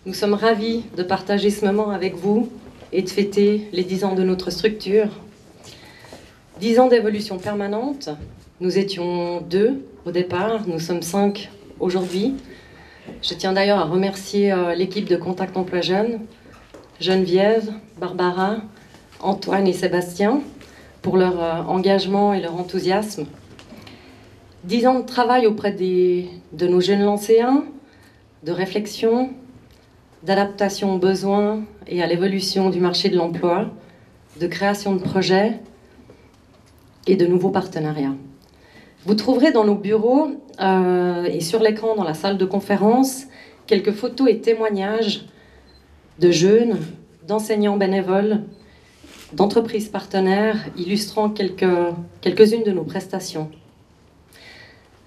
Nous sommes ravis de partager ce moment avec vous et de fêter les 10 ans de notre structure. 10 ans d'évolution permanente. Nous étions 2 au départ, nous sommes 5 aujourd'hui. Je tiens d'ailleurs à remercier l'équipe de Contact Emploi Jeunes, Geneviève, Barbara, Antoine et Sébastien, pour leur engagement et leur enthousiasme. 10 ans de travail auprès de nos jeunes lycéens, de réflexion, d'adaptation aux besoins et à l'évolution du marché de l'emploi, de création de projets et de nouveaux partenariats. Vous trouverez dans nos bureaux et sur l'écran dans la salle de conférence quelques photos et témoignages de jeunes, d'enseignants bénévoles, d'entreprises partenaires illustrant quelques-unes de nos prestations.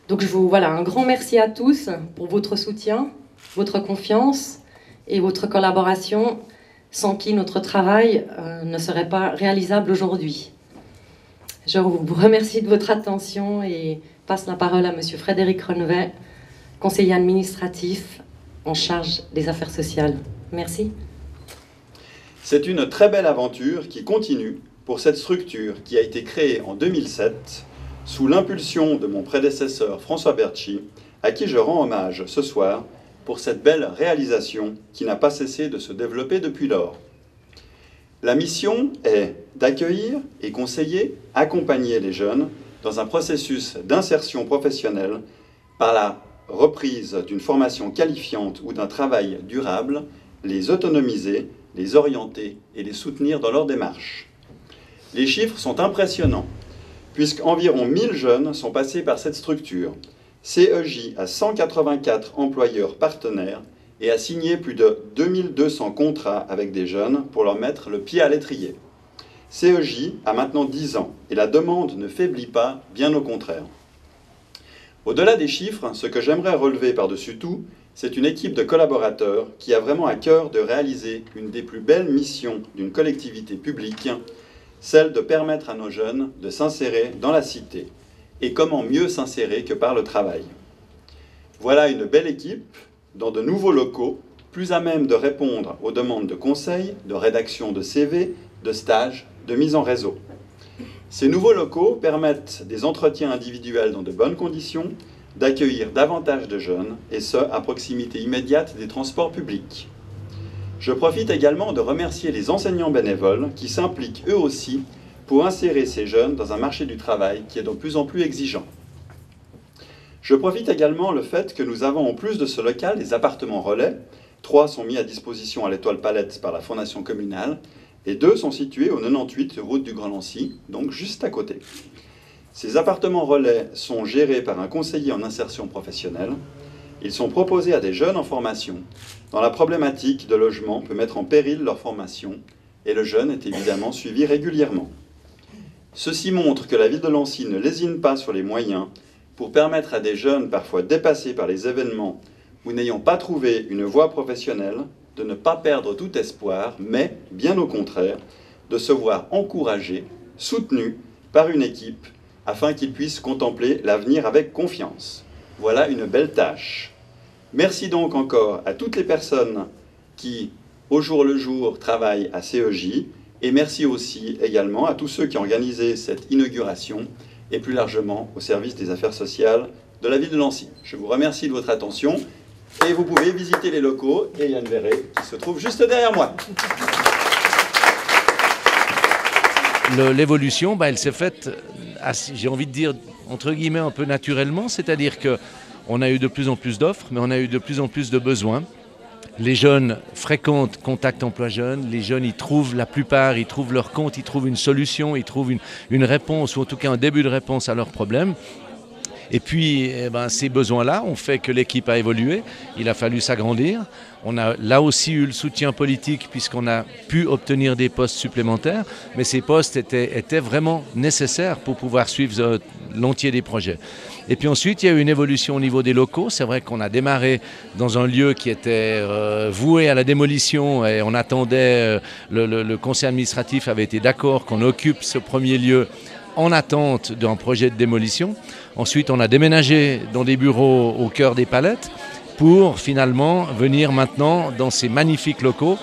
Donc voilà, un grand merci à tous pour votre soutien, votre confiance et votre collaboration, sans qui notre travail ne serait pas réalisable aujourd'hui. Je vous remercie de votre attention et passe la parole à Monsieur Frédéric Renevet, conseiller administratif en charge des affaires sociales. Merci. C'est une très belle aventure qui continue pour cette structure qui a été créée en 2007 sous l'impulsion de mon prédécesseur François Bertschy, à qui je rends hommage ce soir pour cette belle réalisation qui n'a pas cessé de se développer depuis lors. La mission est d'accueillir et conseiller, accompagner les jeunes dans un processus d'insertion professionnelle par la reprise d'une formation qualifiante ou d'un travail durable, les autonomiser, les orienter et les soutenir dans leur démarche. Les chiffres sont impressionnants, puisqu'environ 1000 jeunes sont passés par cette structure. CEJ a 184 employeurs partenaires et a signé plus de 2200 contrats avec des jeunes pour leur mettre le pied à l'étrier. CEJ a maintenant 10 ans et la demande ne faiblit pas, bien au contraire. Au-delà des chiffres, ce que j'aimerais relever par-dessus tout, c'est une équipe de collaborateurs qui a vraiment à cœur de réaliser une des plus belles missions d'une collectivité publique, celle de permettre à nos jeunes de s'insérer dans la cité. Et comment mieux s'insérer que par le travail? Voilà une belle équipe dans de nouveaux locaux, plus à même de répondre aux demandes de conseils, de rédaction de CV, de stages, de mise en réseau. Ces nouveaux locaux permettent des entretiens individuels dans de bonnes conditions, d'accueillir davantage de jeunes, et ce, à proximité immédiate des transports publics. Je profite également de remercier les enseignants bénévoles qui s'impliquent eux aussi pour insérer ces jeunes dans un marché du travail qui est de plus en plus exigeant. Je profite également le fait que nous avons en plus de ce local des appartements relais. 3 sont mis à disposition à l'Étoile Palette par la Fondation communale et 2 sont situés au 98 route du Grand Lancy, donc juste à côté. Ces appartements relais sont gérés par un conseiller en insertion professionnelle. Ils sont proposés à des jeunes en formation, dont la problématique de logement peut mettre en péril leur formation, et le jeune est évidemment suivi régulièrement. Ceci montre que la ville de Lancy ne lésine pas sur les moyens pour permettre à des jeunes parfois dépassés par les événements ou n'ayant pas trouvé une voie professionnelle de ne pas perdre tout espoir, mais, bien au contraire, de se voir encouragés, soutenus par une équipe afin qu'ils puissent contempler l'avenir avec confiance. Voilà une belle tâche. Merci donc encore à toutes les personnes qui, au jour le jour, travaillent à CEJ, et merci aussi également à tous ceux qui ont organisé cette inauguration et plus largement au service des affaires sociales de la ville de Lancy. Je vous remercie de votre attention et vous pouvez visiter les locaux et Yann Verret qui se trouve juste derrière moi. L'évolution, elle s'est faite, j'ai envie de dire, entre guillemets, un peu naturellement, c'est-à-dire qu'on a eu de plus en plus d'offres, mais on a eu de plus en plus de besoins. Les jeunes fréquentent Contact Emploi Jeunes, les jeunes la plupart, ils trouvent leur compte, ils trouvent une solution, ils trouvent une réponse, ou en tout cas un début de réponse à leurs problèmes. Et puis, ces besoins-là ont fait que l'équipe a évolué, il a fallu s'agrandir. On a là aussi eu le soutien politique puisqu'on a pu obtenir des postes supplémentaires, mais ces postes étaient vraiment nécessaires pour pouvoir suivre l'entier des projets. Et puis ensuite, il y a eu une évolution au niveau des locaux. C'est vrai qu'on a démarré dans un lieu qui était voué à la démolition et on attendait, le conseil administratif avait été d'accord qu'on occupe ce premier lieu en attente d'un projet de démolition. Ensuite, on a déménagé dans des bureaux au cœur des Palettes. pour finalement venir maintenant dans ces magnifiques locaux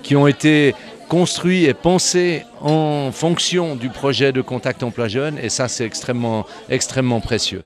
qui ont été construits et pensés en fonction du projet de Contact Emploi Jeune, et ça c'est extrêmement précieux.